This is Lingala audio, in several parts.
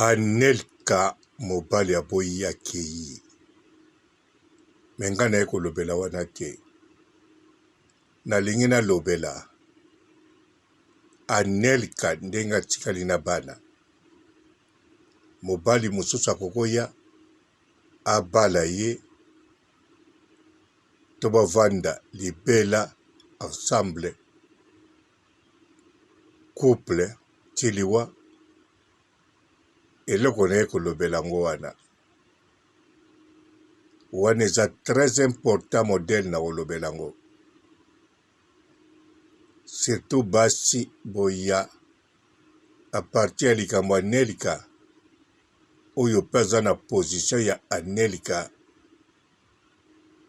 Anelka mobali aboyi akei menga na kolobela wana te nalingi nalobela Anelka ndenge atikali na bana mobali mosusu akokoya abala ye to bavanda libela ensemble couple tiliwa eloko na ye kolobela ngo wana eza très important modèle na kolobela ngo surtout basi boya a partir ya likambo Anelka oyo mpe aza na position ya Anelka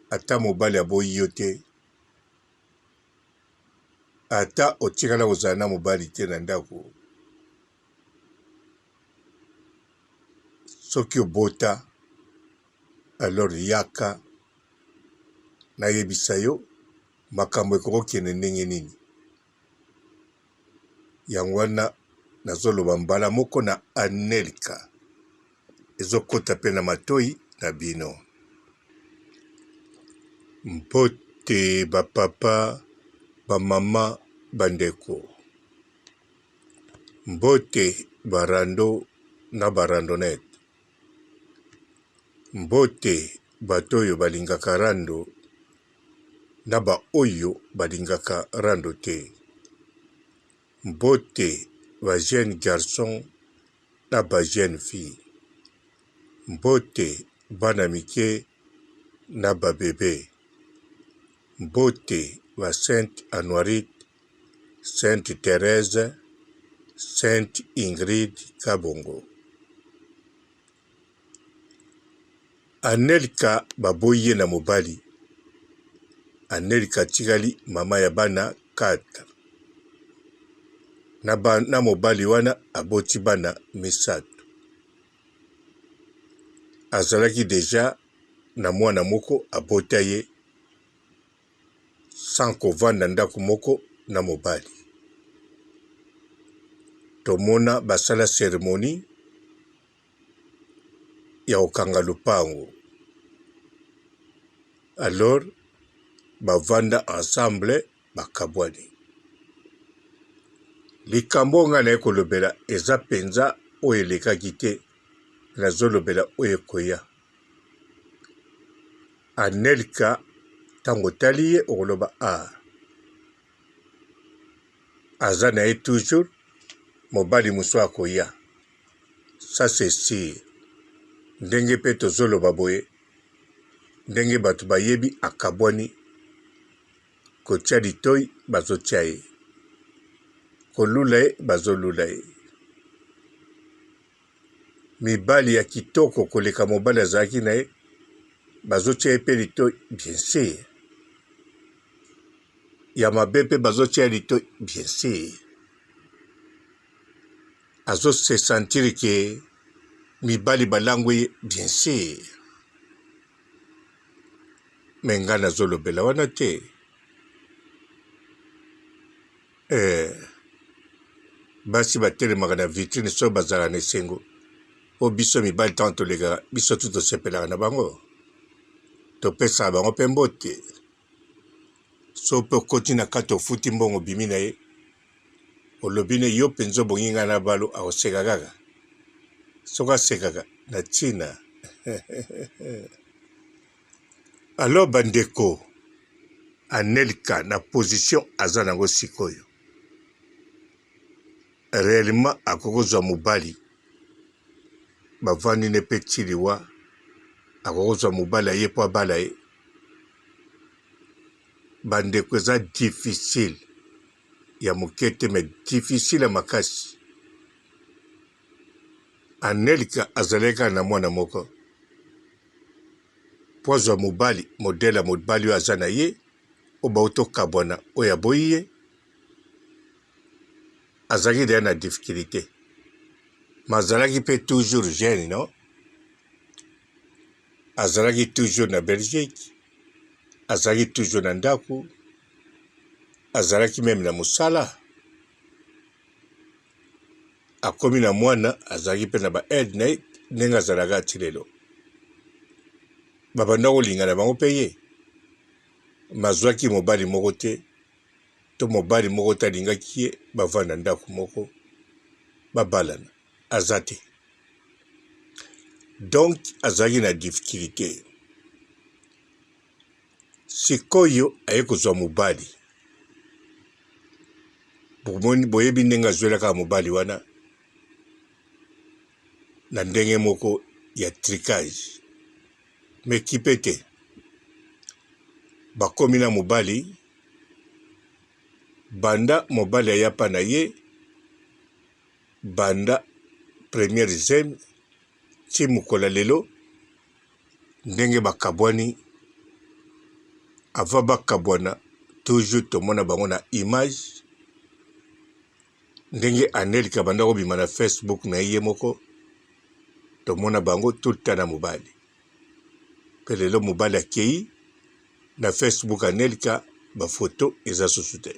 ata mobali aboyi yo te ata otikala kozala na mobali te na ndako soki obota alors yaka nayebisa yo makambo ekokokende ndenge nini yango wana nazoloba mbala moko na Anelka ezokota pe na matoi na bino mbote bapapa bamama bandeko mbote barando na barandonete mbote bato oyo balingaka rando na ba oyo balingaka rando te mbote ba jeune garçon na ba jeune fille mbote bana mike na ba bebe mbote ba Sainte Anuarite Sainte Thérèse Sainte Ingrid Kabongo Anelka baboyi na mobali Anelka tikali mama ya bana 4 na mobali wana aboti bana misato azalaki deja na mwana moko abota ye sans kovanda ndako moko na mobali tomona basala cérémonie ya kokanga lupango alors bavanda ensemble bakabwani likambo nga na kolobela eza penza oyo elekaki te nazolobela oyo ekoya Anelka tango tali ye okoloba aza na ye toujours mobali mosusu akoya ça c'est sûr ndenge pe tozoloba boye ndenge bato bayebi akabwani kotia litoi bazotia ye kolula ye bazolula ye mibali ya kitoko koleka mobali azalaki na ye bazotia ye mpe litoi bien sûr ya mabe mpe bazotia ye litoi bien sûr azose sentir ke mibali balangwe ye bien sûr me nga nazolobela wana te basi batelemaka na vitrine so bazala na esengo o biso mibali ntango tolekaka biso tu tosepelaka na bango topesaka bango mpe mbote so mpe okoti na kati ofuti mbongo bimi na ye olobi ne yo mpenza obongi ngai na balo akoseka kaka soki asekaka na ntina alo bandeko Anelka na position aza nango sikoyo réellement akokozwa mobali bavandi ne mpe tiliwa akokozwa mobali aye po abala ye bandeko eza difficile ya moke te me difficile ya makasi Anelka azalaka na mwana moko po azwa mobali modele ya mobali oyo aza na ye oyo bautokabwana oyo aboyi ye azalaki deya na difficulté ma azalaki mpe toujours jeune non azalaki toujours na Belgique azalaki toujours na ndako azalaki meme na mosala akomi na mwana azalaki mpe na ba-aide na ye ndenge azalaka ati lelo babanda kolingana bango mpe ye mazwaki mobali moko te to mobali moko te alingaki ye bavanda ndako moko babalana aza te donc azalaki na difficulté sikoyo aye kozwa mobali boyebi ndenge azwelaka mobali wana na ndenge moko ya tricage me kipe te bakomi na mobali banda mobali ayapa na ye banda première zeme ti mokola lelo ndenge bakabwani avant bakabwana toujours tomona bango na image ndenge Anelika banda kobima na Facebook na ye moko tomona bango tout le temps na mobali mpe lelo mobali akei na Facebook Anelika bafoto eza susu te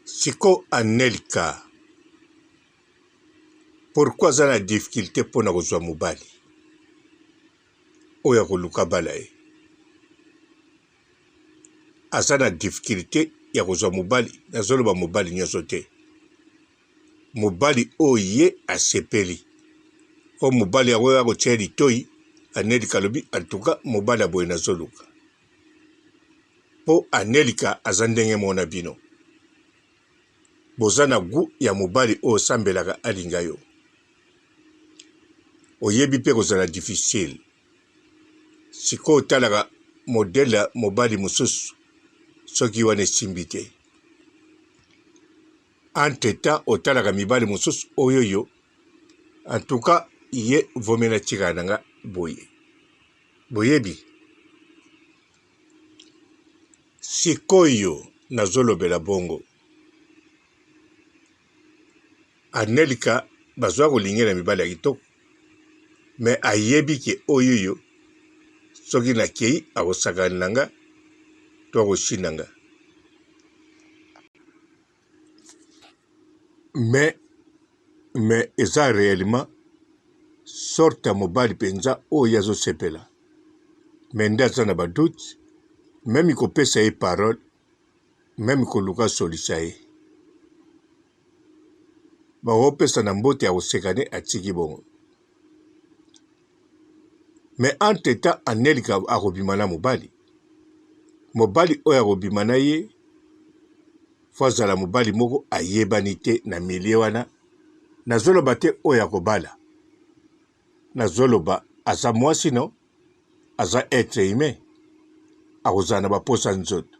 siko Anelika pourquoi aza na difficulté mpona kozwa mobali oyo akoluka bala ye aza na difficulté ya kozwa mobali nazoloba mobali nyonso te mobali oyo ye asepeli o mobali yango akotia litoi Anelika alobi antuka mobali aboye nazoluka mpo Anelika aza ndenge mona bino boza na gu ya mobali oyo osambelaka alinga yo oyebi mpe kozala difficile sikoyo otalaka modele ya mobali mosusu soki wana esimbi te entre-temps otalaka mibali mosusu oyo yo en tout cas ye vomi na tikala na nga boye boyebi sikoyo nazolobela bongo Anelika bazwa kolingela mibali ya kitoko me ayebi ke oyo yo soki nakei akosakana na nga to akoshinda nga me eza réellement sorte ya mobali mpenza oyo azosepela me nde aza na badoute meme kopesa ye parole meme koluka solisa ye bakopesa na mbote ya kosekane atiki bongo me entre temps Anelika akobima na mobali oyo akobima na ye fo azala mobali moko ayebani te na milie wana nazoloba te oyo akobala nazoloba aza mwasi no aza être humain akozala na baposa nzoto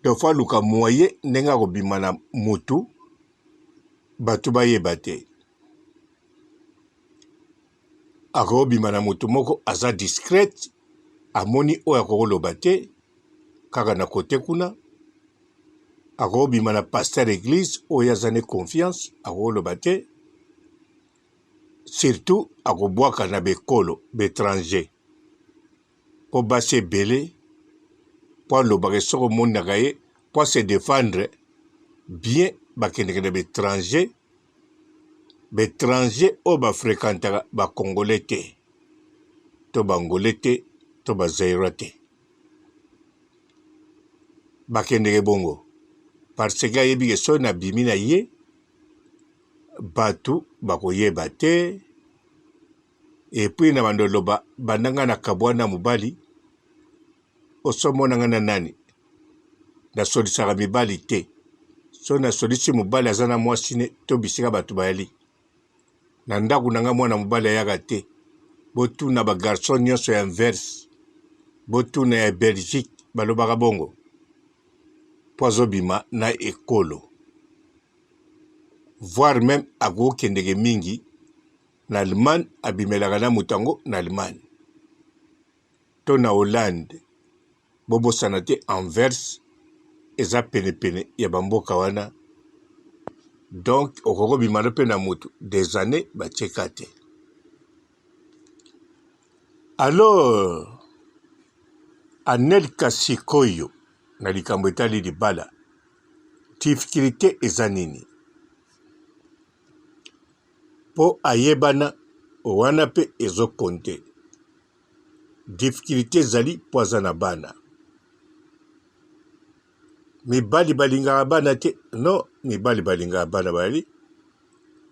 donc fo aluka moye ndenge akobima na mutu bato bayeba te akobima na mutu moko aza discrète amoni oyo akoloba te kaka na kote kuna akobima na pasteur église oyo aza ne confiance akoloba te surtout akobwaka na bekolo bétranger mpo basi ebele mpo alobaka soki omonaka ye mpo se défendre bien bakendeke na bétranger oyo bafréquentaka bacongolais te to bangolais te to bazaïrois te bakendeke bongo parce que ayebi ke soki nabimi na ye bato bakoyeba te epuis na bando loba bandanga na kabwana mobali osomonanga na nani nasolisaka mibali te so nasolisi mobali aza na mwasi ne to bisika bato bayali na ndako nanga mwana mobali ayaka te botuna bagarson nyonso ya inverse botuna ya Belgique balobaka bongo mpo azobima na ekolo voire même akokendeke mingi na Allemagne abimelaka na moto yango na Allemagne to na Hollande bobosana te Anvers eza penepene ya bamboka wana donc okokobima no mpe na motu des années batieka te alors Anelika sikoyo na likambo etali libala difficulté eza nini po ayebana wana mpe ezokonte difficulté ezali po aza na bana mibali balingaka bana te non mibali balingaka bana bali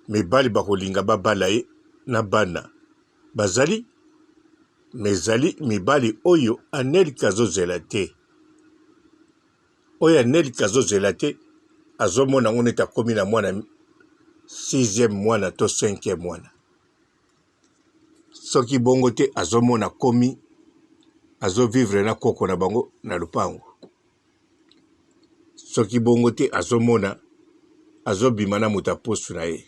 mibali bakolinga babala ye na bana bazali mezali mibali oyo anelika azozela te oyo anelika azozela te azomona ngo neti akomi na mwana 6e mwana to 5e mwana soki bongo te azomona komi azovivre na koko na bango na lupango soki bongo te azomona azobima na moto aposu na ye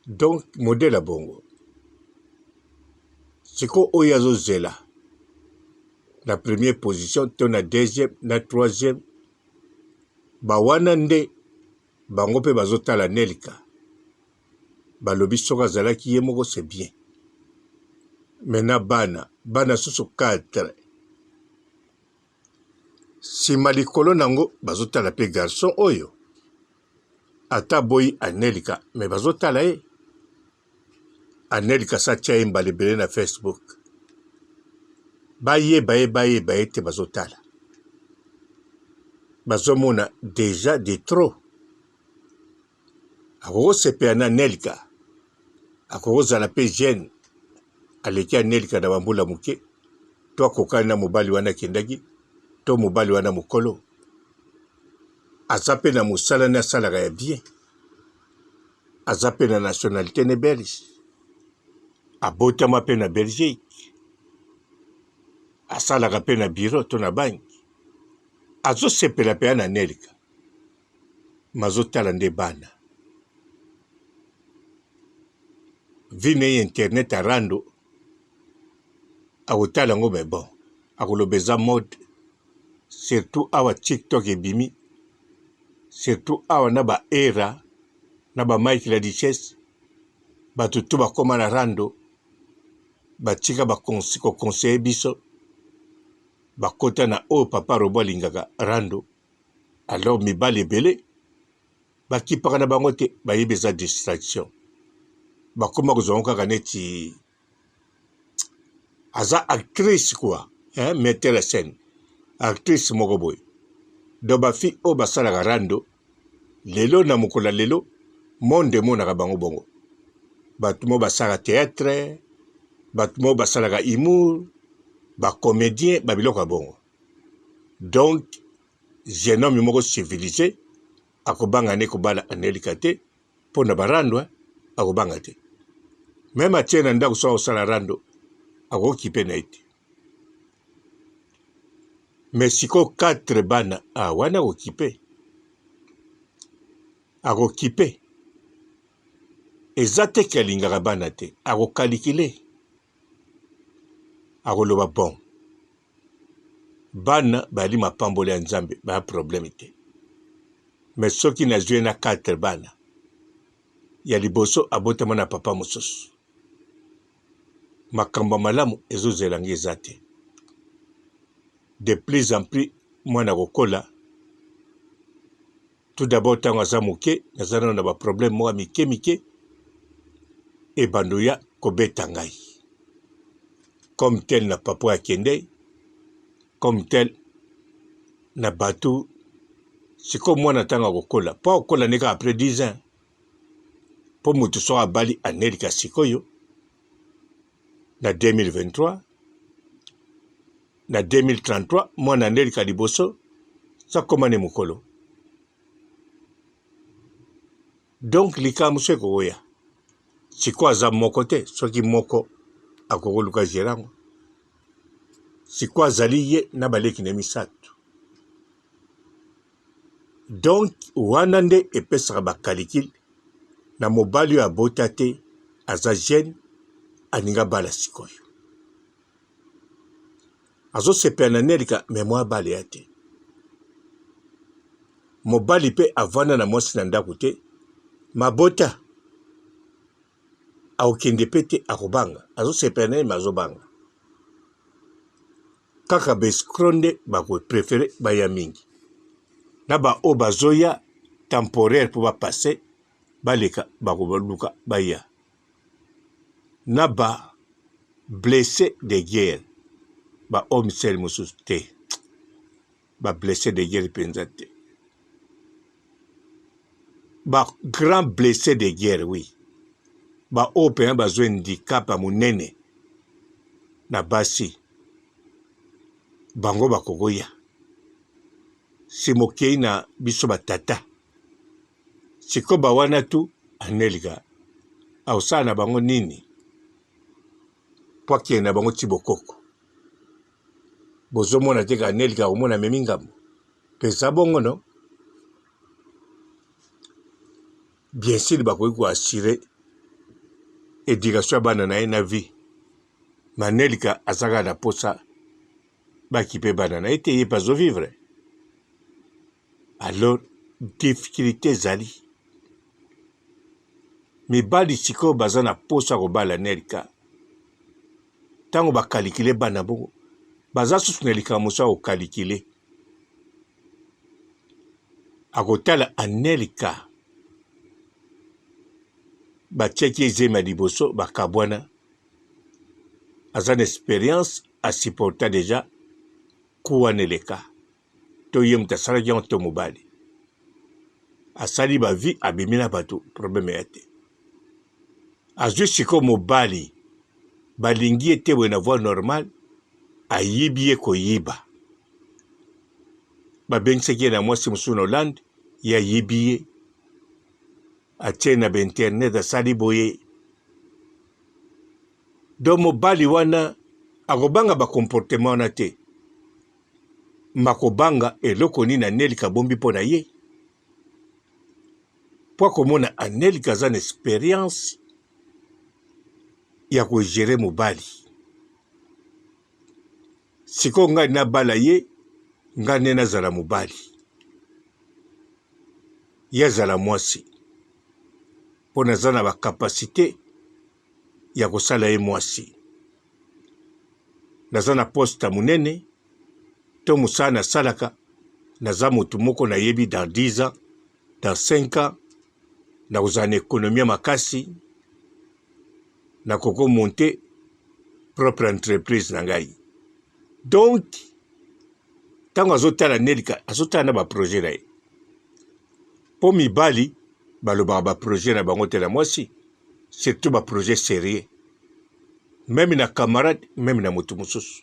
donc modele ya bongo siko oyo azozela na première position to na deuxième na troisième bawana nde bango mpe bazotala nelika balobi soki azalaki ye moko c'est bien me na bana susu 4 nsima likolo nango bazotala mpe garçon oyo ata boyi anelika me bazotala ye anelika satia ye mbala ebele na Facebook bayeba ye te bazotala bazomona déjà de trop akokosepela na anelika akokozala mpe jeune aleki anelika na bambula moke to akokani na mobali wana akendaki to mobali wana mokolo aza mpe na mosala ne asalaka ya bien aza mpe na nationalité ne belge abotama mpe na Belgique asalaka mpe na bureau to na banki azosepela mpe ya na nelika mazotala nde bana vine internet arando akotala yango me bon akoloba eza mode surtout awa TikTok ebimi surtout awa na baera na bamike la duchesse bato to bakoma na rando batika kokonseye biso bakota na oyo papa robo alingaka rando alors mibali ebele bakipaka na bango te bayebi eza distraction bakoma kozwango kaka neti aza actrice quoi metteur en scène actrice moko boye do bafi oyo basalaka rando lelo na mokolo lelo monde emonaka bango bongo bato mo basalaka théâtre bato mo basalaka humour bacomédien babiloko ya bongo donc jeune homme moko civilisé akobanga ne kobala anelika te mpo na barando akobanga te meme atie na ndako soki akosala rando akokipe na ye te mais siko 4 bana wana akokipe eza te ke alingaka bana te akokalikile akoloba bon bana bali mapambolo ya nzambe baya problème te mais soki nazwi na 4 bana ya liboso abotama na papa mosusu makambo malamu ezozela nge eza te de plus en plus mwana kokola tout d'abord ntango aza moke naza nano na baproblème moko mike ebando ya kobeta ngai comme tel na papa akende comme tel na bato siko mwana ntango akokola mpo akokola ndeka après 10 ans mpo moto soki abali anelika sikoyo na 2023 na 2033 mwana anelika liboso sakoma ne mokolo donc likambo so ekokoya siko aza moko te soki moko akokoluka gerango siko azali ye na baleki na misato donc wana nde epesaka bakalikile na mobali oyo abota te aza jeune aninga bala sikoyo azosepela na nelika me mwa bala ya te mobali mpe avanda na mwasi na ndako te mabota akokende mpe te akobanga azosepela na ye me azobanga kaka baescro nde bakoprefere baya mingi na ba o bazoya temporaire pour ba passer baleka bakobaluka baya na ba blessé de guerre ba homme sel mosusu te ba blessé de guerre penza te ba grand blessé de guerre oui ba o penza bazwa handicap ya monene na basi bango bakokoya si mokei na biso batata siko bawana tu anelika aosala na bango nini po akende na bango ti bokoko bozomona te ka anelika komona amemi ngambo mpenza bongo no bien sûr bakoki koassure éducation ya bana na ye na vie manelika azalaka na posa bakipe bana na ye te ye mpe azovivre alors difficulté ezali mibali sikoyo baza na posa kobala nelika ntango bakalikile bana bongo baza susu na likambo mosu akokalikile akotala anelika batiaki ezemi ya liboso bakabwana aza na expérience asupporta deja ku wana eleka to ye moto asalaki yango to mobali asali bavie abimi na bato probleme ya te azwi sikoyo mobali balingi ete boye na voie normale ayibi ye koyiba babengisaki ye na mwasi mosusu na Hollande ye ayibi ye atie na bainternet asali boye do mobali wana akobanga bakomportema wana te makobanga eloko nini anelika abombi mpo na ye po akomona anelika aza na expérience ya kogere mobali sikoyo ngai nabala ye ngai nde nazala mobali ye azala mwasi mpo naza na bakapasité ya kosala ye mwasi naza na poste monene to mosala nasalaka naza motu moko nayebi dans 10 ans dans 5 ans nakozala na ekonomia makasi nakoko monte propre entreprise na ngai donc ntango azotala nelika azotala na baprojet na ye mpo mibali balobaka baprojet na bango te na mwasi surtout baprojet sérieux meme na camarade meme na motu mosusu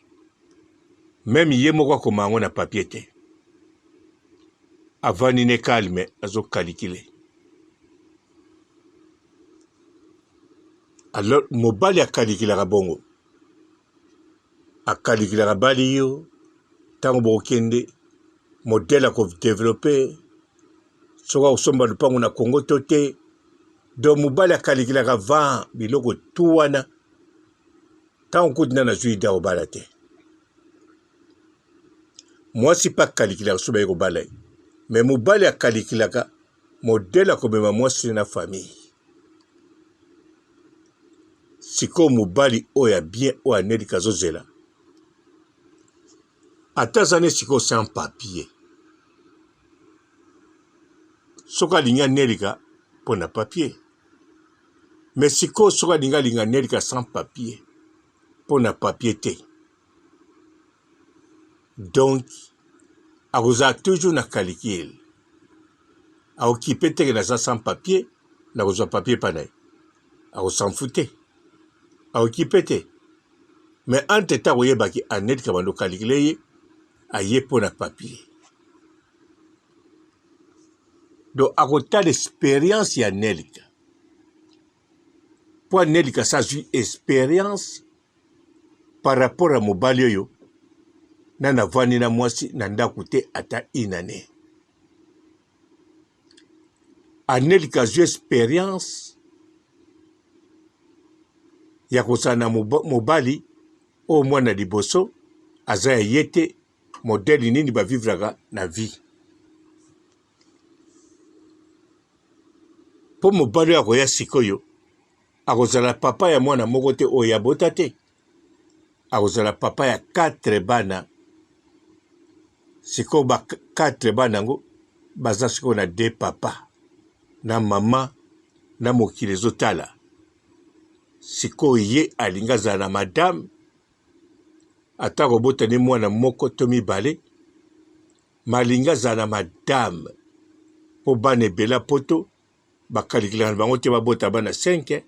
meme ye moko akoma yango na papier te avandi ne calme azokalikile alors mobali akalikilaka bongo akalikilaka bali yo ntango bokokende modele akodevelope soki akosomba lupango na Congo to te donc mobali akalikilaka van biloko tu wana ntango kutina na zwi ida kobala te mwasi mpe akalikilaka so baye kobala ye me mobali akalikilaka modele akomema mwasi na famille sikoyo mobali oyo ya bien oyo anelika azozela ata aza ne sikoyo sans papier soki alingi anelika mpo na papier me sikoyo soki alingi anelika sans papier mpo na papier te donc akozala toujours na calcul aokipe teke naza sans papier nakozwa papier mpa na ye akosanfu te aokipe te me entre temps akoyebaki anelika bando calcule ye aye mpo na papier donc akotala expérience ya anelika mpo anelika sa azwi expérience par rapport à mobali oyo nana avandi na mwasi na ndako te ata inane anelika azwi expérience ya kosala na mobali oyo mwana liboso aza ya ye te modele nini bavivraka na vie mpo mobali oyo akoya sikoyo akozala papa ya mwana moko te oyo abota te akozala papa ya 4 bana sikoyo ba 4 bana yango baza sikoyo na de papa na mama na mokili ezotala sikoyo ye alingi azala na madame ata kobotani mwana moko to mibale malingi azala na madame mpo bana ebela poto bakalikilaka na bango te babota bana 5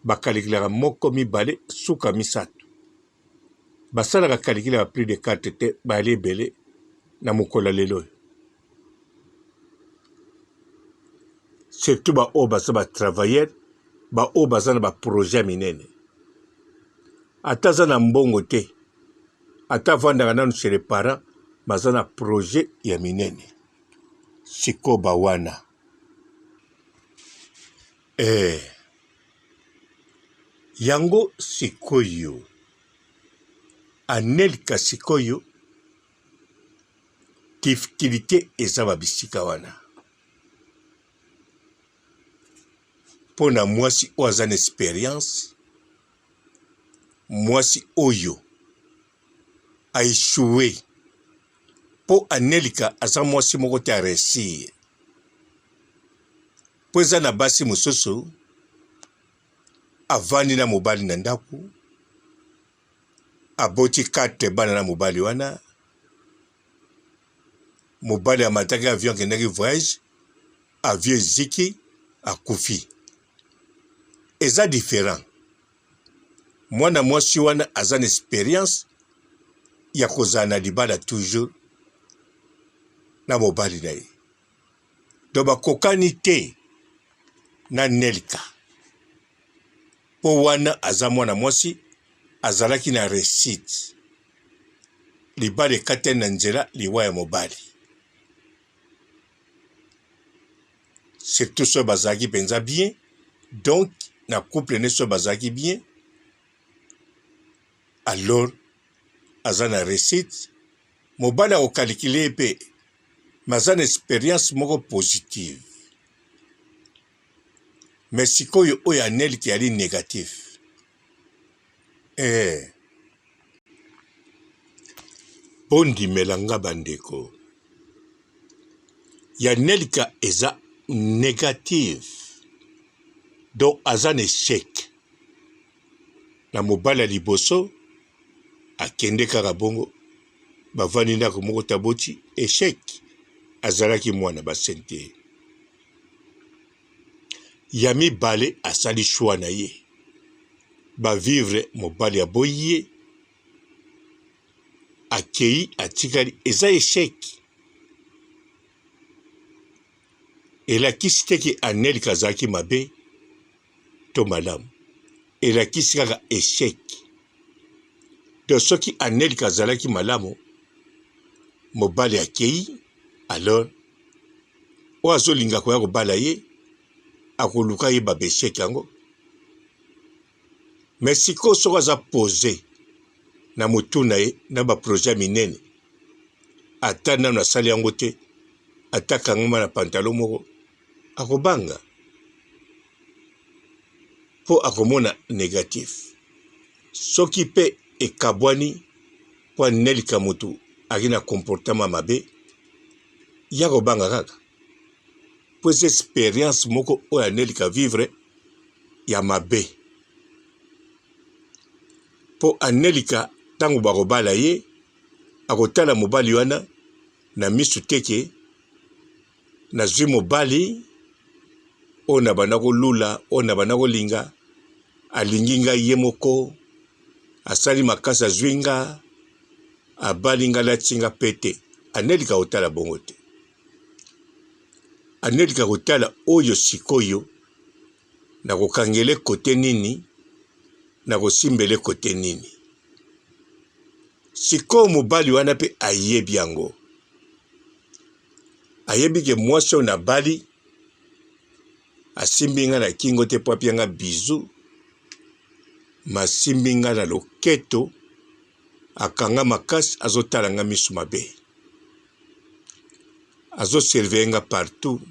bakalikilaka moko mibale suka misato basalaka kalikile ya plus de 4 te bali ebele na mokolo lelo oyo surtout baoyo baza batravailleur baoyo baza na baprojet minene ata aza na mbongo te ata avandaka nanu chez les parents baza na projet ya minene sikoyo bawana yango sikoyo anelika sikoyo difficulté eza babisika wana mpo na mwasi oyo aza na expérience mwasi oyo aéchoué mpo anelika aza mwasi moko te aréussir mpo eza na basi mosusu avandi na mobali na ndako aboti 4 bana na mobali wana mobali amataki avion akendaki voyage avion eziki akufi eza différent mwana mwasi wana aza na expérience ya kozala na libala toujours na mobali na ye do bakokani te na nelika mpo wana aza mwana mwasi azalaki na réussite libala ekatani na nzela liwa ya mobali surtout soki bazalaki mpenza bien donc na couple ne soki bazalaki bien alors aza na réussite mobali akokalikile ye mpe maza na expérience moko positive mais sikoyo oyo aneliki yali négatif mpo ndimelanga bandeko ya nelika eza négative donc aza na échec na mobali ya liboso akende kaka bongo bavandi ndako moko taboti échec azalaki mwana basente ya mibale asali shwa na ye bavivre mobali aboyi ye akei atikali eza échec elakisi teke anelika azalaki mabe to malamu elakisi kaka échec to soki anelika azalaki malamu mobali akei alors oyo azolinga koya kobala ye akoluka yeba beshek yango mais sikoyo soko aza pose na motu na ye na baprojet minene ata nano asali yango te ata kangama na pantalon moko akobanga mpo akomona négatif soki mpe ekabwani mpo anelika motu aki na comportement mabe ya kobanga kaka mpo eza expérience moko oyo anelika vivre ya mabe mpo anelika ntango bakobala ye akotala mobali wana na misu teke nazwi mobali oyo na banda kolula oyo na banda kolinga alingi ngai ye moko asali makasi azwi nga abali nga alati nga pete anelika kotala bongo te anelika kotala oyo sikoyo nakokangele kote nini nakosimbele kote nini sikoyo mobali wana mpe ayebi yango ayebi ke mwasi oyo nabali asimbi nga na kingo te po apia nga bizu masimbi nga na loketo akanga makasi azotala nga misu mabe azoserveye nga partout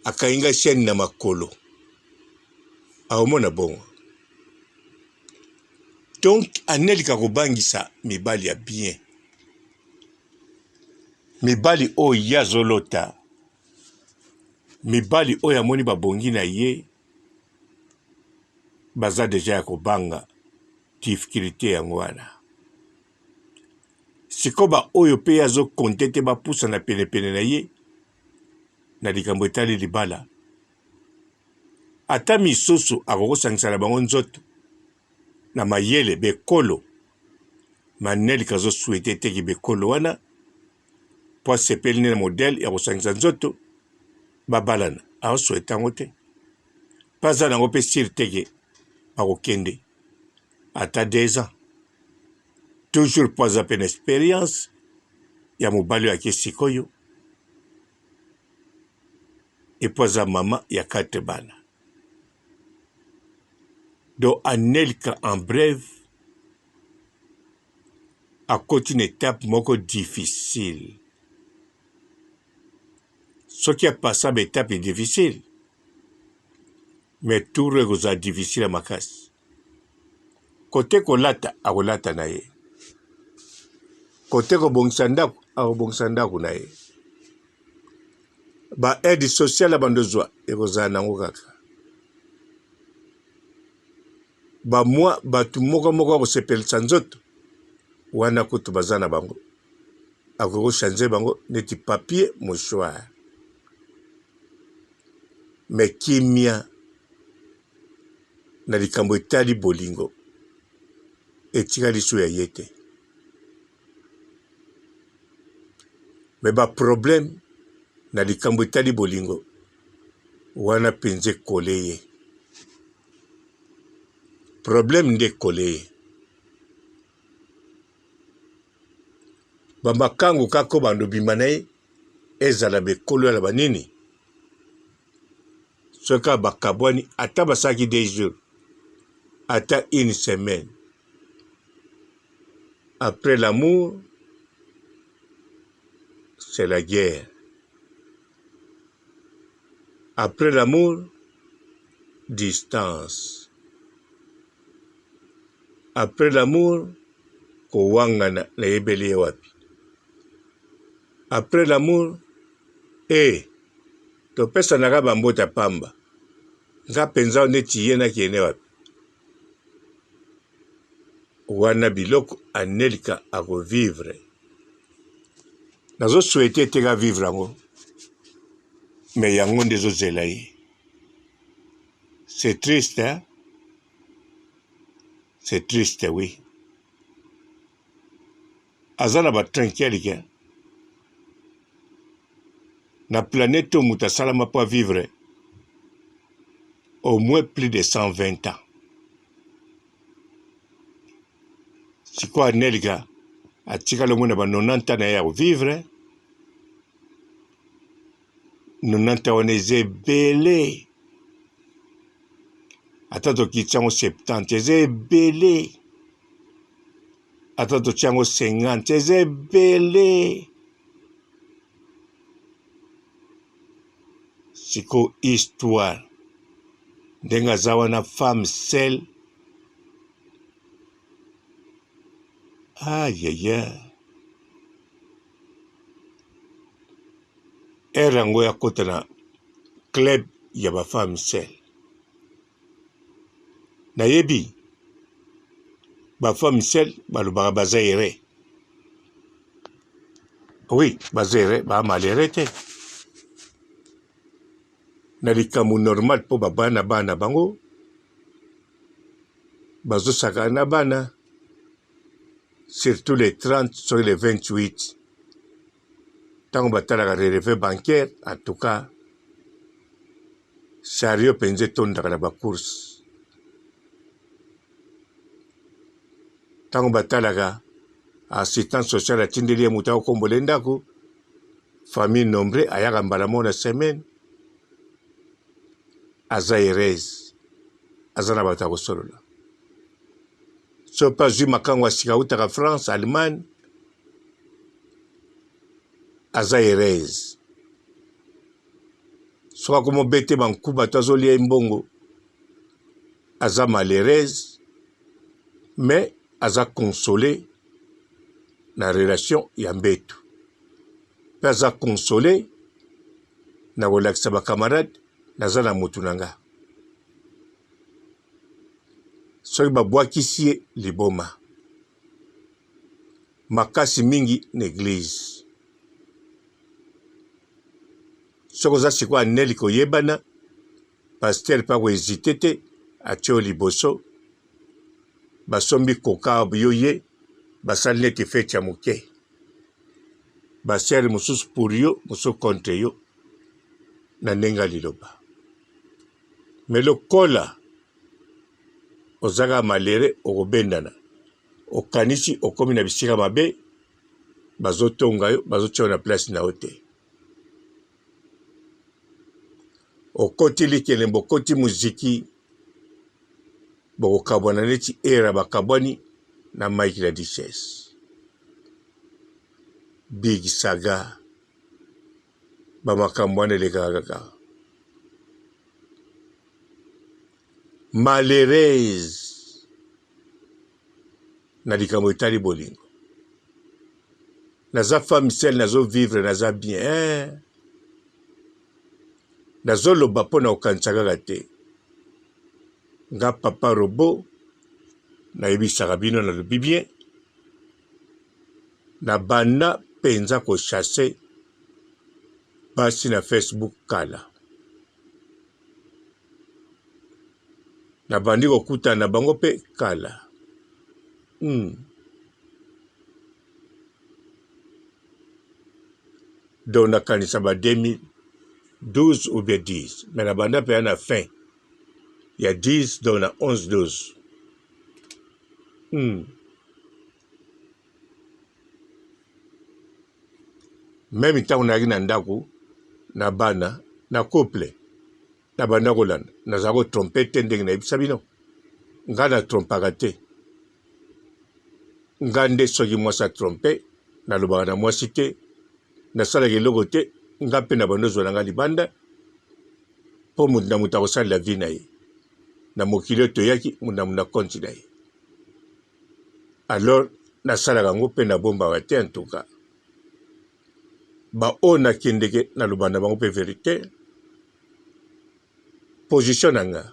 akangi nga chaîne na makolo aomona bongo donc anelika kobangisa mibali ya bien mibali oyo ye azolota, mibali oyo amoni babongi na ye baza deja ya kobanga difficulté yango wana. Siko ba oyo pe azokonte te bapusa na penepene na ye na likambo etali libala, ata misusu akokosangisa na bango nzoto na mayele bekolo, manelika azoswete teki bekolo wana po asepeli na modele ya kosangisa nzoto babalana, aoswete yango te mpo aza nango mpe sire teke bakokende ata 2 ans, toujours po aza mpe na expérience ya mobali oyo ake sikoyo epo aza mama ya 4 bana. Donc Anelka en bref akoti une étape moko difficile. Ce qui a passé une étape difficile, mais tout est difficile à makasi. Côté kolata akolata na ye, côté kobongisa ndako akobongisa ndako na ye, ba aide sociale abandozwa ekozala nango kaka. Ba mwa batu moko akosepelisa nzoto wana kutu baza na bango akokochange bango neti papier mouchoir. Me kimia na likambo etali bolingo etika liso ya ye te. Me ba problème na likambo etali bolingo wana penze kole ye. Problème nde kole ye. Bamakango kako bandobima na ye ezala bekolo ya banini. Soka bakabwani ata basaki 2 jours, ata 1 semaine. Après l'amour, c'est la guerre. Après l'amour, distance. Après l'amour, kowangana na yebeli wapi. Après l'amour, topesa naka bambota pamba. Nga penza neti ye na kiene wapi. Wana biloko Anelka ako vivre. Nazo souhaité teka vivre ango. Mais yango ndezo zela ye. C'est triste, hein? C'est triste, oui. Azana ba tranquille. Na planète où muta salama pas vivre au moins plus de 120 ans. Si quoi Anelka atika le monde ba 90 ans ya vivre. 90 ans on est belé. Attends qui tient 70, c'est belé. Attends qui tient 50, c'est belé. Siko histoire ndenga zawana femme seule. Aïe aïe aïe. Erango ya kota na club ya ba femme seule. Na yebi ba femme seule balobaka bazaire. Oui, bazaire ba malere te. Na likambo normal po bana bango bazosaka na bana surtout les 30 sur les 28 tango batalaka relevé bancaire. En tout cas chariot penze tondaka na bacourse tango batalaka assistance sociale atindeli ye moto akokombola ndako famille nombre ayaka mbala mo na semaine. Aza heureuse, aza na bato ya kosolola. So pas zwi makango asika utaka France, Allemagne, aza heureuse. So akomo bete banku bato azolia mbongo, aza malheureuse, mais aza consolé na relation ya mbetu. mpe aza console na kolakisa bakamarade naza na mutu na nga soki babwakisi ye liboma makasi mingi na eglize soki oza sikoyo aneli koyebana paster mpe akoezite te atie yo liboso basombi koka yo ye basali neti feti ya moke basere mosusu pour yo mosusu contre yo na ndenge ya liloba me lokola ozaka malere okobendana okanisi okomi na bisika mabe bazotonga yo bazotia yo na place na yo te okoti likelembo okoti muziki bokokabwana neti era bakabwani na Mike la Duchesse Big Saga bamakambo wana elekaka kaka malheureuse na likambo etali bolingo naza femme seule nazovivre naza bien nazoloba mpo na kokanisa kaka te nga papa robo nayebisaka bino nalobi bien na banda mpenza kochasse basi na Facebook kala na bandi kokutana na bango mpe kala donc nakanisa ba 2012 ou bien 10 mais na banda mpe ya na fin ya 10 donc na 11-12 même ntango nayaki na ndako na bana na couple na banda kolanda nazala kotrompe te ndenge nayebisa bino nga na trompaka te nga nde soki mwasi atrompe nalobaka na mwasi te nasalaka eloko te nga mpe na bando ozwa na nga libanda mpo motu na moto akosalela vi na ye na mokili oyo toyaki motu na motu na konti na ye alors nasalaka yango mpe nabombaka te en tout cas baoyo nakendeke naloba na bango mpe verité position na nga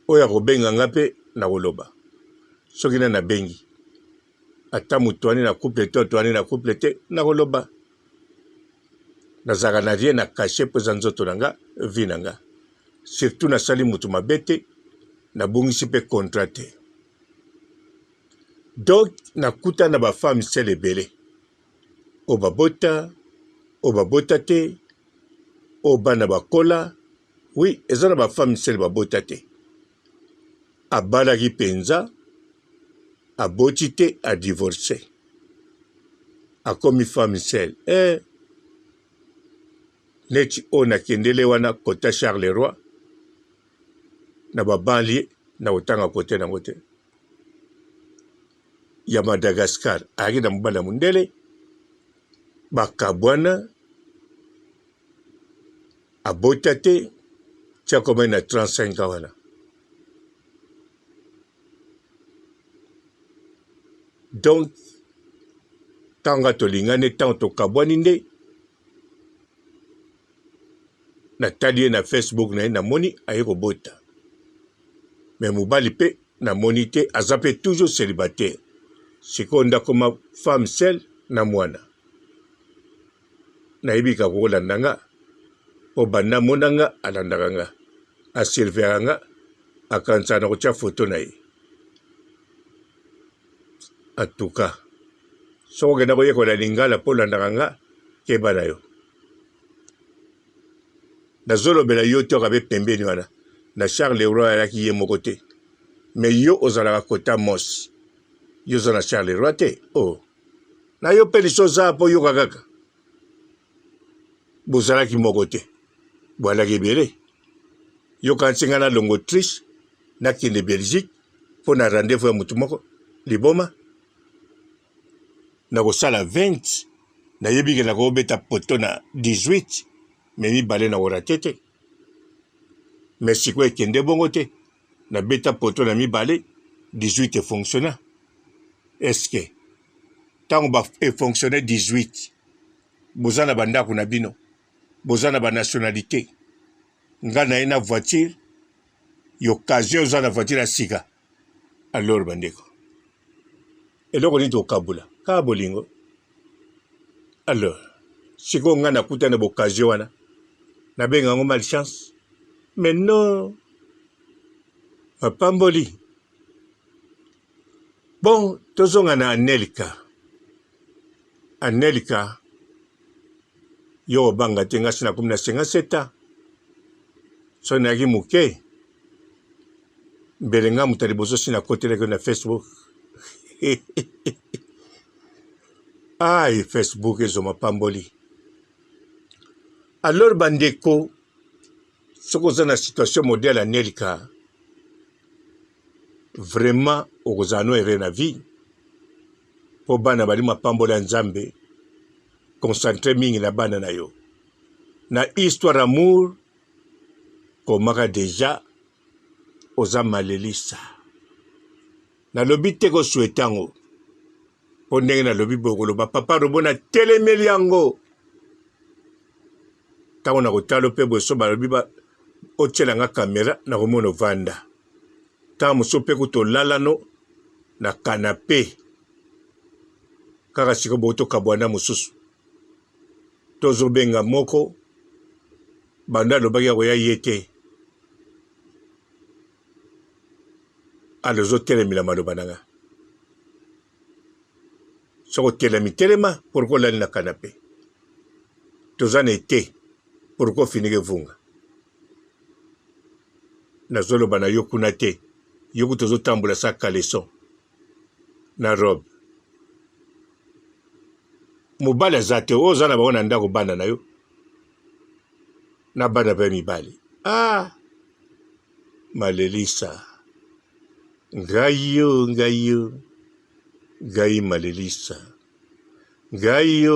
oyo akobenga nga mpe nakoloba soki na nabengi ata moto wane na couple te oto wane na couple te nakoloba nazalaka na rien na kashe mpo eza nzoto na nga vi na nga surtout nasali motu mabe te nabongisi mpe contrat te donc nakuta na bafemme sele ebele oyo babota te oyo bana bakola oui eza na bafemme sele babota te abalaki mpenza aboti te adivorce akomi femme sele neti oyo nakendele wana kota Charleroi na babanlie na kotanga kote nango te ya Madagascar ayaki na mobali ya mondele bakabwana abota te tia komai na 35 ans wana donc ntango tolingani ntango tokabwani nde natali ye na Facebook na ye namoni aye kobota me mobali mpe namoni te aza mpe toujours célibataire sikoyo ndakoma femme seule na mwana nayebika kokolanda nga mpo banda mona nga alandaka nga asurveaka nga akanisaka na kotia foto na ye atuka soki okenda koyekola lingala mpo olandaka nga keba na yo nazolobela yo te okabe pembeni wana na Charleroi ayaki ye moko te me yo ozalaka kota mos yo oza na Charleroi te na yo mpe liso oza mpo yoka kaka bozalaki moko te bwalaki ebele yokanisi ngai nalongo Autriche nakende Belgique mpo na rendez-vous ya motu moko liboma nakosala 20 nayebiki nakobeta poto na 18 me mibale nakorate te me sikoyo ekende bongo te nabeta poto na mibale 18 efonctionna eske Tant ba e fonctionnaire 18 bozana banda kuna bino bozana ba nationalité nga na ina voiture yo occasion zana voiture asika alors bandeko eloko ni to kabula ka bolingo alors siko nga na kuta na occasion wana na benga ngo malchance mais non mapamboli bon tozonga na Anelika yo banga tenga sina kumna 57 ans so na muke belenga mutali bozo sina kote na Facebook ai Facebook ezo mapamboli alors bandeko soko za na situation modèle Anelika vraiment okozano ere na vie po bana bali mapambola nzambe concentré mingi na bana na yo na histoire amour komaka déjà oza malelisa na lobi te ko souhaitango po ndenge na lobi bokoloba papa robona telemeli yango tango na kotalo pe boso balobi ba otielanga kamera na komona vanda tango mosusu mpe kutolalano na kanape kaka siko botokabwana mosusu tozobenga moko banda alobaki ya koya ye te alozotelemela maloba nanga soko telemi telema porko olali na kanape toza na ete porko ofinike vunga nazoloba na yo kuna te yoku tozotambola sa kaleson na robe mobali aza te oyo oza na bango na ndako bana na yo na bana mpe mibali malelisa ngai malelisa ngai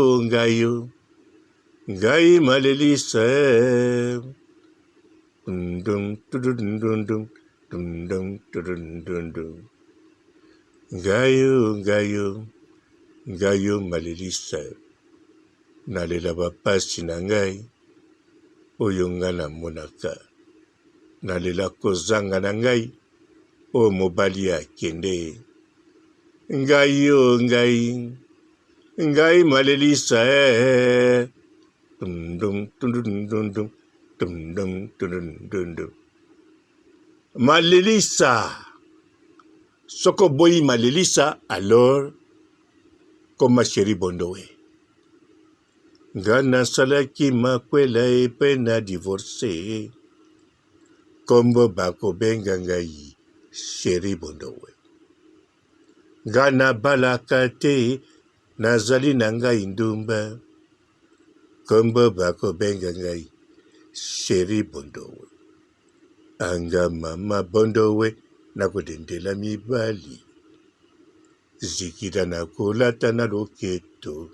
malelisa ngayo malelisa nalela bapasi na ngai oyo nga namonaka nalela kozanga na ngai oyo mobali akende ngai malelisa malelisa soko boyi malelisa alors koma Chéri Bondowe nga nasalaki makwela epe na divorce kombo bakobenga ngai Chéri Bondowe nga nabalaka te nazali na ngai ndumba kombo bakobenga ngai Chéri Bondowe anga mama Bondowe nakodendela mibali zikida na kolata na loketo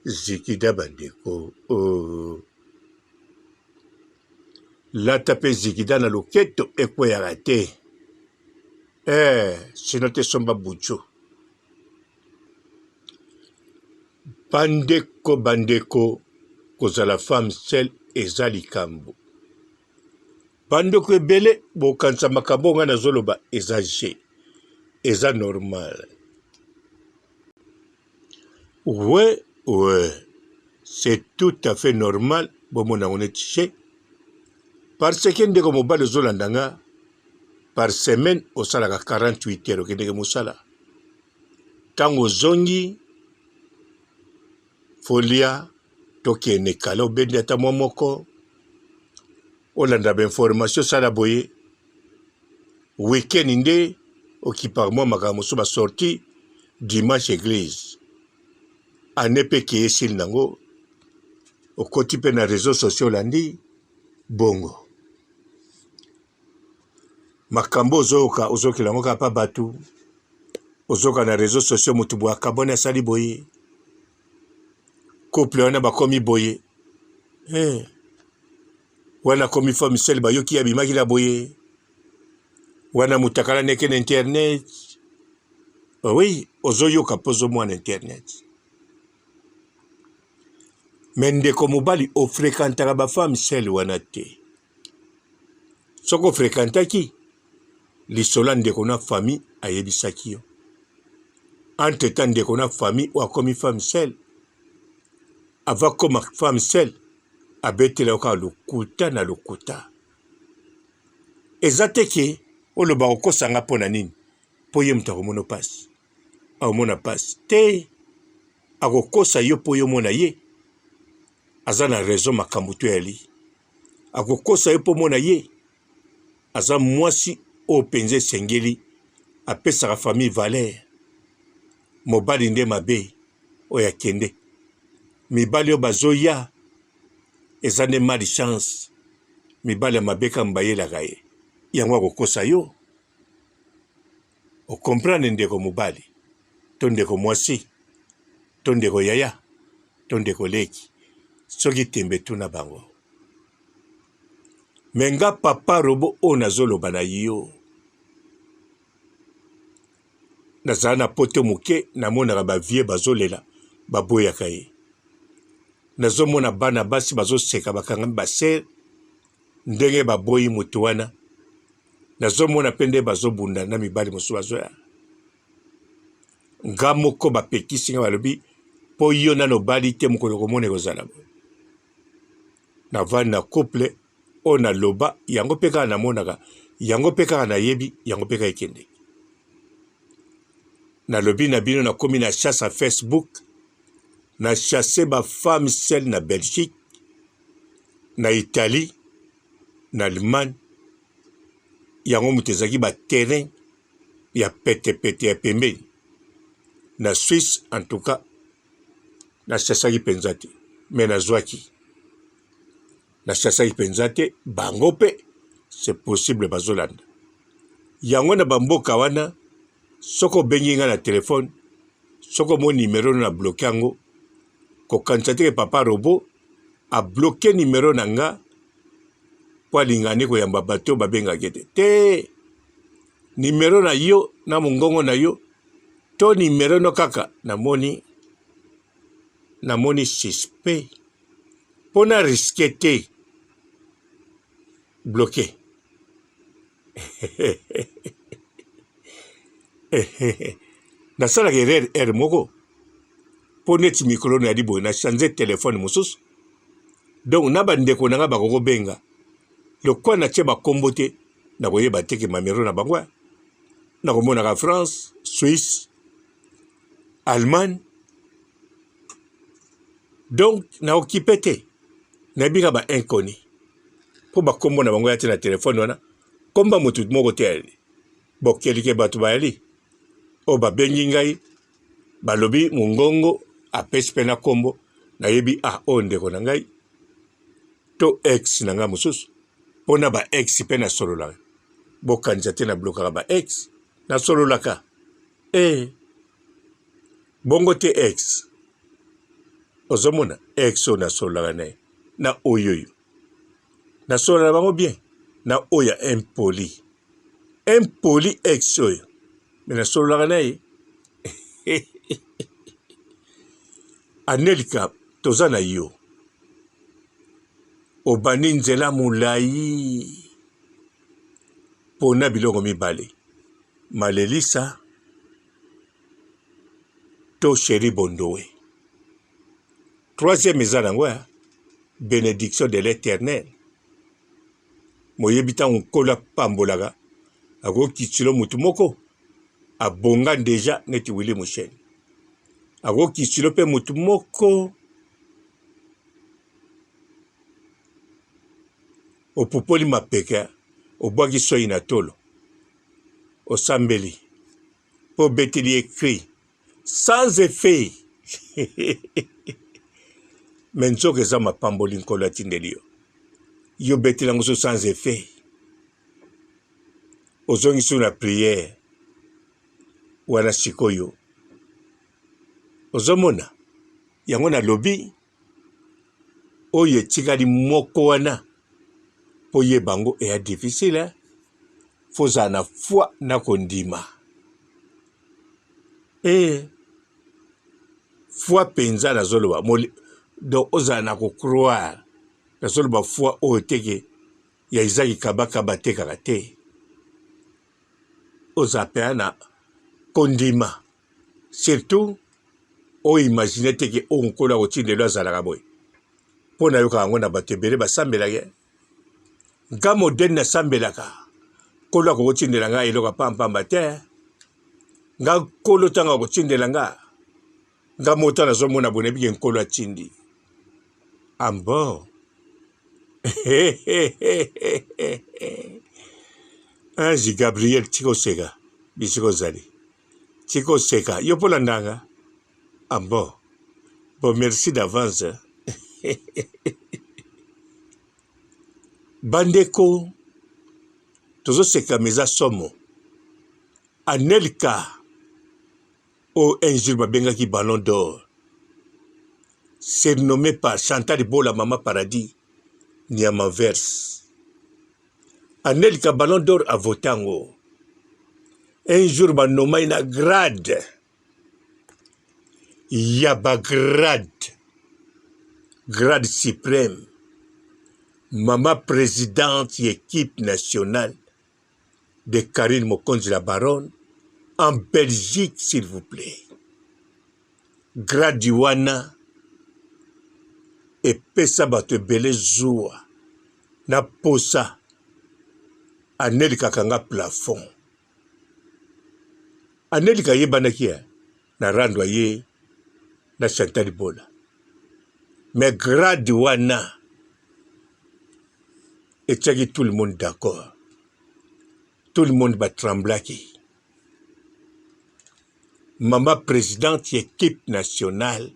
zikida bandeko lata pe zikida na loketo ekweyaka te sino te somba bucho bandeko kozala femme seule eza likambo bandeko ebele bokanisa makambo nga nazoloba eza je eza normal ouais c'est tout à fait normal bomona on est chez parce que ndeko mobali ozolanda nga par semaine osalaka 48 heures okendeke mosala ntango ozongi folia tokende kala obendi ata mwa moko olanda bainformation osala boye weekend nde okipaka mwa makambo mosusu basorti dimanche église ane mpe keye esili nango okoti mpe na réseaux sociaux olandi bongo makambo ozokela yango kaka mpa bato ozoka na réseaux sociaux motu boye akabone asali boye couple wana bakomi boye wana komi femme seule bayoki abimaki na boye wana mutakala neke na internet oui ozoyoka pozo mwana internet. Mais ndeko mobali ofréquentaka bafemme sele wana te. Soko ofréquentaki, lisola ndeko na famille ayebisaki yo. Entre temps ndeko na famille wakomi femme sele. Ava koma femme sele, abetela yoka lokuta na lokuta. Eza teke, oloba okosanga pona nini, po ye mutu akomona pasi. Akomona pasi. Te, akokosa yo po yo mona ye. Aza na raison makambo to yali. Akokosa yo po mona ye. Aza mwasi openze sengeli. Apesaka famille valeur. Mobali nde mabe. Oya kende. Mibali yo bazoya. Eza ne mali chance. Mibali ya mabeka mbaye la gaye. Yango akokosa yo. O comprendre ndeko mobali. To ndeko mwasi. To ndeko yaya. To ndeko leki. Soki tembe tuna bango. Menga papa robo o nazoloba na yo. Nazala na pote muke namonaka bavie bazolela baboyaka ye. Nazomona bana basi bazoseka bakanga baser ndenge baboyi mutu wana. Nazomona pende bazobunda na mibali mosusu bazoya. Nga moko bapekisi nga balobi po yo nano bali te mokolo komona ekozala boye. Navani na couple o na loba yango pe kaka namonaka yango pe kaka nayebi yango pe kaka ekende. Na lobi na bino nakomi na chasse à Facebook na chasse ba femme sele na Belgique na Italie na Allemagne yango mutu ezalaki ba terrain ya pete ya pembeni. Na Suisse en tout cas na chassaki penza te mais na zwaki. Na chassaki penza te bango pe c'est possible bazolanda. Yango na bamboka wana soko bengi nga na telefone soko mo numéro na bloqué yango ko kanisa papa robo a bloqué numéro na nga po alingani koyamba bato babengaki te numéro na yo na mongongo na yo to numéro no kaka namoni suspect pona risque te bloqué. Nasalaka erreur moko po neti mikolo na libo na changer téléphone mosusu. Donc na bandeko na nga bakoko benga lokwa na tie bakombo te na koyeba teke mamero na bango. Na komona ka France, Suisse, Allemagne. Donc na occupé te na bika ba inconnu. Po bakombo na bango ya te na téléphone wana komba motu moko te ali. Bokelike batu bayali. O babengi ngai balobi mungongo apesi pe na kombo na yebi o ndeko na ngai to ex na nga mosusu pona ba ex pe na sololaka bokanisa te na blokaka ba ex na sololaka bongo te ex ozomona ex o na sololaka naye na oyoyo na sololaka bango bien na oya impoli ex oyo mais na sololaka naye Anelika toza na yo obani nzela mulayi pona biloko mibale malelisa to Chéri Bondowe. Troisième eza nango ya bénédiction de l'Éternel. Moyebi ntango nkolo pambolaka akokitilo mutu moko abonga deja neti Willy Musheni. Akokitilo pe mutu moko opupoli mapeka obwaki soi na tolo osambeli po beteli écrit sans effet. Menzoke eza mapamboli nkolo atindeli yo yo beteli yango so sans effet ozongi na prière wana sikoyo ozomona yango na lobi oyo etikali moko wana po ye bango eya difficile fozala na foi na kondima e foi penza na zoloba donc ozala na croire na zoloba foi oyo teke ya izaki kabakaba tekaka te ozala mpenza na kondima surtout oyo imagine teke oyo nkolo akotindelo azalaka boye mpo na yoka yango na bato ebele basambelaka nga modele nasambelaka nkolo akokotindela nga eloko apampamba te nga nkolo ntango akotindela nga mota nazomona bone bike nkolo atindi ambo ange Gabriel tikoseka bisiko ozali tikoseka yo mpo landanga ambo bon merci d'avance bandeko tozoseka meza somo Anelka oyo un jour babengaki Ballon d'Or surnommé par Chantal Bola Mama Paradis Niamaverse. Anelka Ballon d'Or a voté yango un jour banomai na grade ya bagrade grade suprême Mama présidente de l'équipe nationale de Karine Mokonzi la Baronne en Belgique, s'il vous plaît. Grade wana et pesa bato ebele zuwa na posa Anelka kanga plafond. Anelka yebanaki na randwa ye na Chantal Bola. Mais grade wana et tchaki tout le monde d'accord. Tout le monde va trembler. Maman présidente de l'équipe nationale,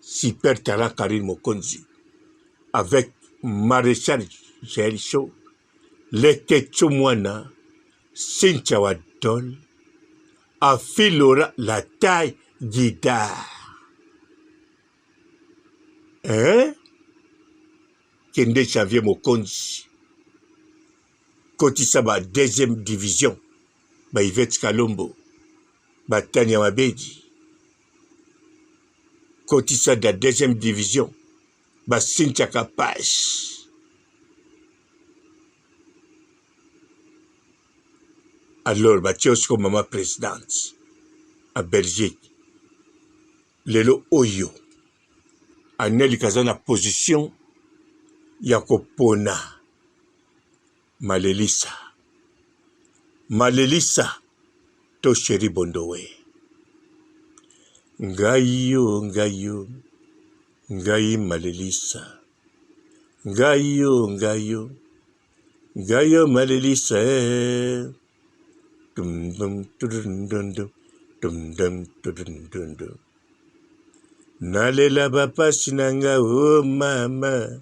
super talent Karine Mokonzi, avec Maréchal Jelicho, Leke Chumwana, Cynthia Wadol, Afilora la taille guidard. Hein? Kende Xavier Mokonzi. Kotisa ba deuxième division. Ba Yvette Kalombo. Ba Tania Mabedi. Kotisa de la deuxième division. Ba Cynthia Kapash. Alors, ba Tiosko Maman présidente. En Belgique. Lelo Oyo. Anelka za na position ya kopona Malelisa. Malelisa to Chéri Bondowe. Ngayo, ngayo, ngayi Malelisa. Ngayo, ngayo, ngayo Malelisa. Dum dum dum dum dum dum dum dum dum dum. Nalela bapasi nanga oh mama.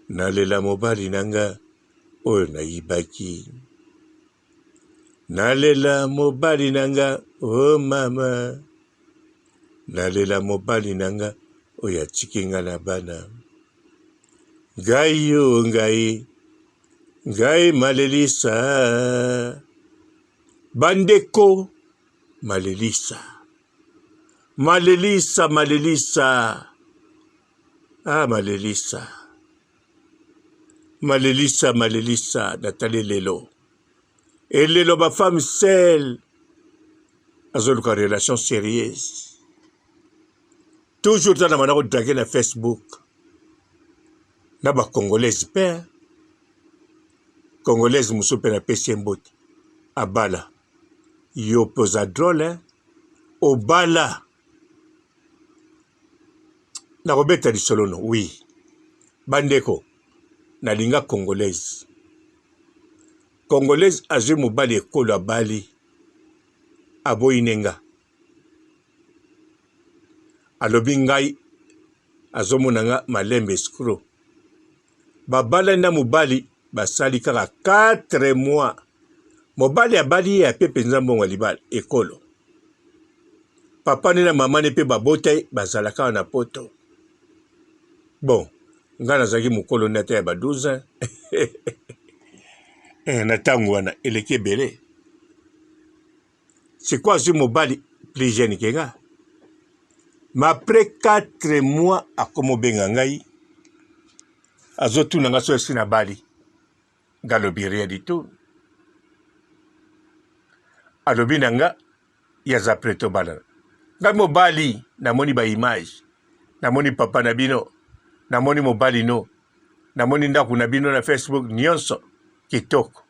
Nalela mobali nanga oyo nayibaki. Nalela mobali nanga oh mama. Nalela mobali nanga oyo atiki nga na bana. Ngai yo ngai. Ngai Malelisa. Bandeko Malelisa. Malelisa, Malelisa. Ah, Malelisa. Malelisa, Malelisa, Nathalie Lelo. Et Lelo, ma femme seule, a une relation sérieuse. Toujours dans la manière de draguer na Facebook. Na ba Congolaise père. Congolaise moussoupe na PCMBOT. Abala. Yo posa drôle, hein. Obala. Na robeta di solono, oui. Bandeko. Na linga Congolaise. Congolaise azwi mobali ekolo abali. Aboyi nenga. Alobi ngai azomona nga malembe escroc. Babala na mobali basali kaka 4 mois. Mobali abali ya pepe nzambongo libala ekolo. Papa na mama ne pe babota bazalaka na poto. Bon, nga nazaki mokolo na te ya ba 12 ans. Na tango wana eleki ebele. C'est quoi ce mobile plus jeune kenga? Mais après 4 mois à comme bengangai, azotu nanga so esi na bali. Galobi rien du tout. Alobi nanga yaza preto bala. Ngai mobali namoni ba image. Namoni papa na bino. Namoni mobali no. Namoni ndaku na bino na Facebook nyonso kitoko.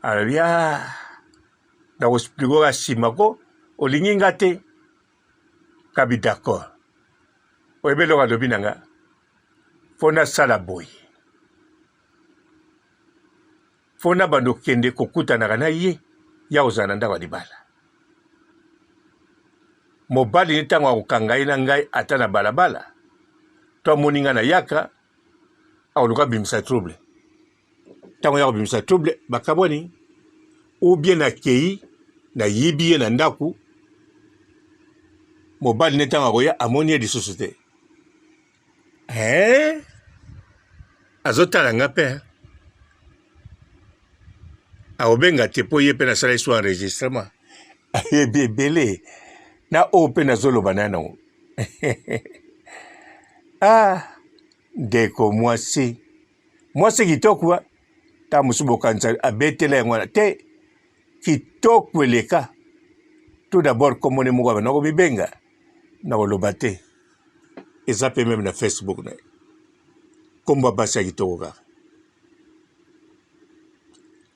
Alobi na expliquer ka simako olingi ngate kabi d'accord. Oyebelo alobi nanga fona sala boy. Fona bando kende kokutana na ye ya ozana ndako libala. Mobali ni tango akokanga na ngai ata na balabala. To moninga na yaka aoluka bimisa trouble. Tango ya bimisa trouble bakaboni ou bien akei na yibi na ndaku. Mobali ni tango akoya amoni di société. Azotala nga pe. Aobenga te po ye pe na sala iso enregistrement. Bebele na ope na zolo banana. Deko mwasi. Mwasi kitoko ta musubo kanza abetela ngwana te kitoko eleka. Tout d'abord comme on est moko na ko bibenga na oloba te. Eza pe même na Facebook na. Komba basa kitoko ka.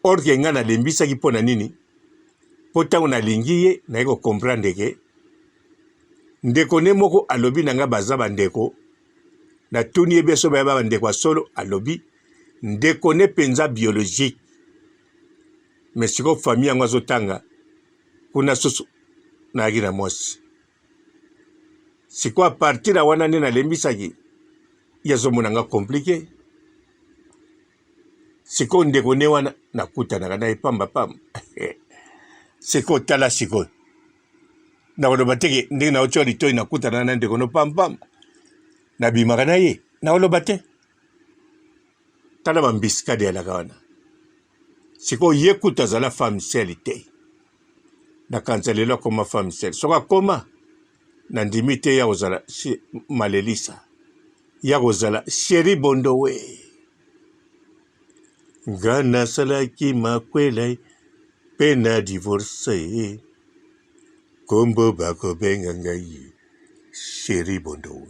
Or que nga na lembisa ki pona nini? Pota una lingi ye na eko comprendre ke ndeko ne moko alobi nanga baza bandeko na tuni ebeso ba bandeko solo alobi ndeko ne penza biologique mais siko famille yango azotanga kuna susu na gira mosi siko a partir da wana ne na lembisa ki yazo monanga compliqué siko ndeko ne wana nakuta na ipamba pam siko tala siko na oloba teke ndenge na ocho litoi nakuta na ndeko no pam pam na bimaka na ye na oloba te tala bambisikade ya lakawana siko ye kuta zala femme sele te na kanzalelo koma femme sele soka koma na ndimi te ya kozala malelisa ya kozala sheri bondo we Gana salaki makwelai pena divorce kombo bako benga ngai sheri bondo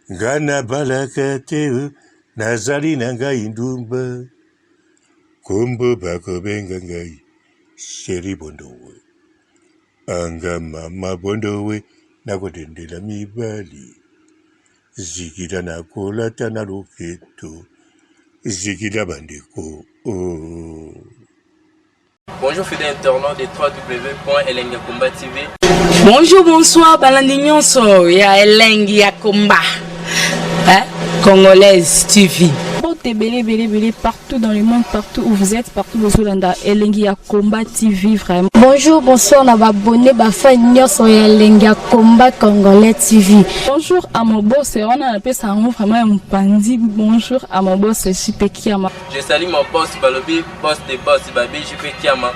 Gana balaka te nazali na ngai ndumba kombo bako benga ngai sheri bondo anga mama bondo we nakodendela mibali zikida na kolata na loketo Zikida bandeko. Bonjour fidèles internautes de www.elengiakomba TV. Bonjour, bonsoir, balandi nyonso ya Elengi ya Komba. Congolaise TV. Belé, partout dans le monde, partout où vous êtes, partout où vous êtes, Elengi ya Komba TV, vraiment. Bonjour, bonsoir, on va abonner, fan nyonso ya Elengi ya Komba Congolais TV. Bonjour à mon boss, on a appelé ça vraiment un pandi. Bonjour à mon boss, JP Kiama. Je salue mon boss Balobi, boss des boss, Babi JP Kiama.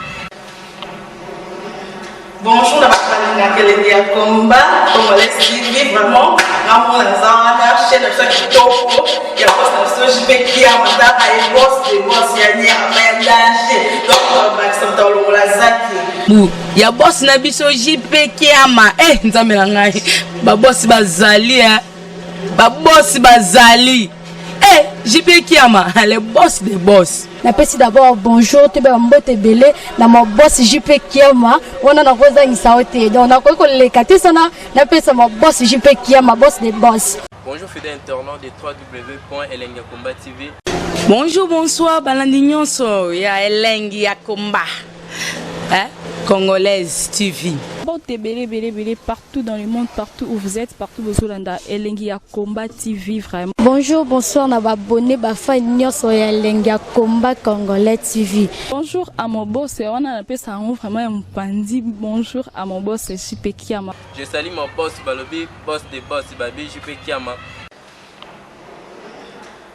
Bonjour, la Elengi ya Komba Congolais TV, vraiment. Ramon Lazana, chaîne de ça qui topo, il y a pas de JP Kiama, tata et boss des boss, il y a ni à danger. Donc on va accepter le lazaki. Ya boss na biso JP Kiama, nzambe na ngai. Ba boss bazali ba boss bazali. JP Kiama, le boss des boss. Napesi d'abord bonjour, tu mbote belé na mon boss JP Kiama, on a koza ngisaote. Donc na ko lekate sana, napesa mon boss JP Kiama, boss des boss. Bonjour fidèles internautes de www.elengiakomba TV. Bonjour, bonsoir, balandi nyonso ya Elengi ya Komba. Congolaise TV. Belé, partout dans le monde, partout où vous êtes, partout où vous êtes, Elengi ya Komba TV, vraiment. Bonjour, bonsoir, on va abonner, fan nyonso ya Elengi ya Komba Congolais TV. Bonjour à mon boss, on a appelé ça vraiment un pandi. Bonjour à mon boss, JP Kiama. Je salue mon boss Balobi, boss des boss, Babi JP Kiama.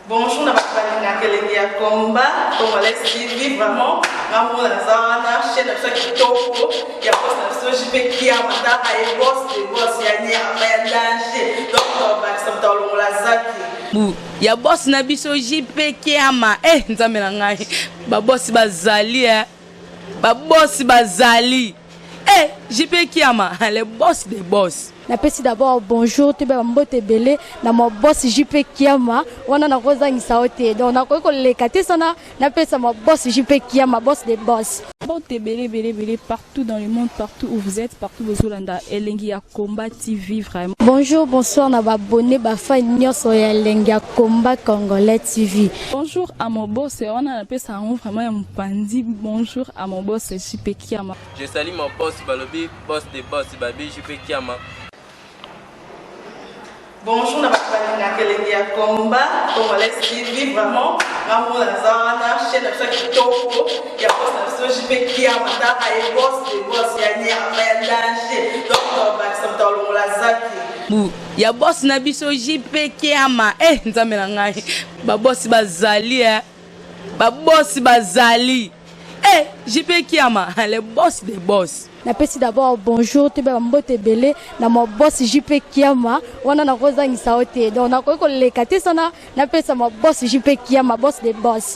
Bonjour, na bakali na kelenge ya combat, Congolais TV, vraiment, ngamu na zana, chaîne de qui toko, ya boss na so jipe kia mataka e boss de boss ya ni ya danger. Donc on va ça dans la zaki. Ya boss na biso jipe kia ma nzambe na ngai. Ba boss bazali ba boss bazali. Jipe kia ma, le boss des boss. Napesi d'abord bonjour te ba mbote belé na mo boss JP Kiama wana na kozangisa ote donc na ko leka te sana napesa mo boss JP Kiama boss des boss. Mbote belé partout dans le monde, partout où vous êtes, partout où vous êtes, Elengi ya Komba TV vraiment. Bonjour, bonsoir na ba abonné ba fan nyonso ya Elengi ya Komba Congolais TV. Bonjour à mon boss, on a appelé ça vraiment un pandi. Bonjour à mon boss JP Kiama. Je salue mon boss Balobi, boss des boss Babi JP Kiama. Bonjour, na bakali na kelenge ya combat, Congolais TV, vraiment, ngamu na zana, chaîne de qui toko, ya boss na so jipe kia mataka e boss de boss ya ni ya danger. Donc on va ça dans la zaki. Ya boss na biso JP Kiama nzambe na ngai. Ba boss bazali ba boss bazali. JP Kiama, le boss des boss. Napesi d'abord bonjour te ba mbote belé na mo boss JP Kiama wana na kozangisa ote donc na ko leka te sana napesa mo boss JP Kiama boss des boss.